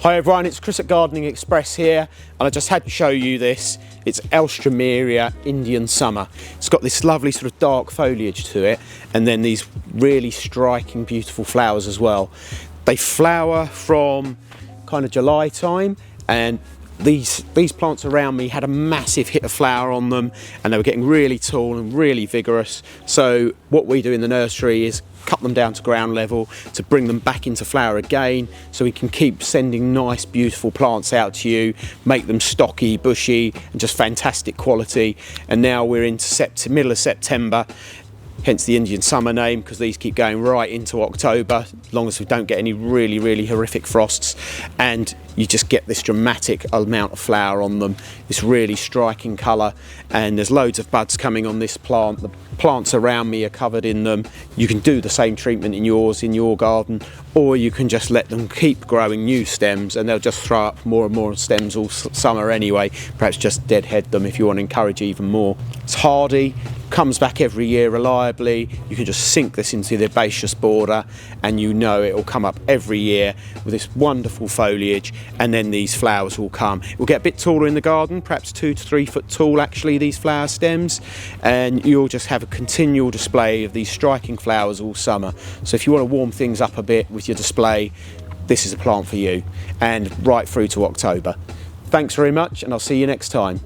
Hi everyone, it's Chris at Gardening Express here, and I just had to show you this. It's Alstroemeria Indian Summer. It's got this lovely sort of dark foliage to it, and then these really striking, beautiful flowers as well. They flower from kind of July time, and these plants around me had a massive hit of flower on them, and they were getting really tall and really vigorous. So what we do in the nursery is cut them down to ground level to bring them back into flower again, so we can keep sending nice beautiful plants out to you, make them stocky, bushy and just fantastic quality. And now we're into middle of September, hence the Indian summer name, because these keep going right into October, as long as we don't get any really horrific frosts, and you just get this dramatic amount of flower on them, this really striking colour. And there's loads of buds coming on this plant. The plants around me are covered in them. You can do the same treatment in your garden, or you can just let them keep growing new stems, and they'll just throw up more and more stems all summer anyway. Perhaps just deadhead them if you want to encourage even more. It's hardy, comes back every year reliably. You can just sink this into the herbaceous border, and you know it will come up every year with this wonderful foliage, and then these flowers will come. It will get a bit taller in the garden, perhaps 2 to 3 foot tall actually, these flower stems, and you'll just have a continual display of these striking flowers all summer. So if you want to warm things up a bit with your display, this is a plant for you, and right through to October. Thanks very much, and I'll see you next time.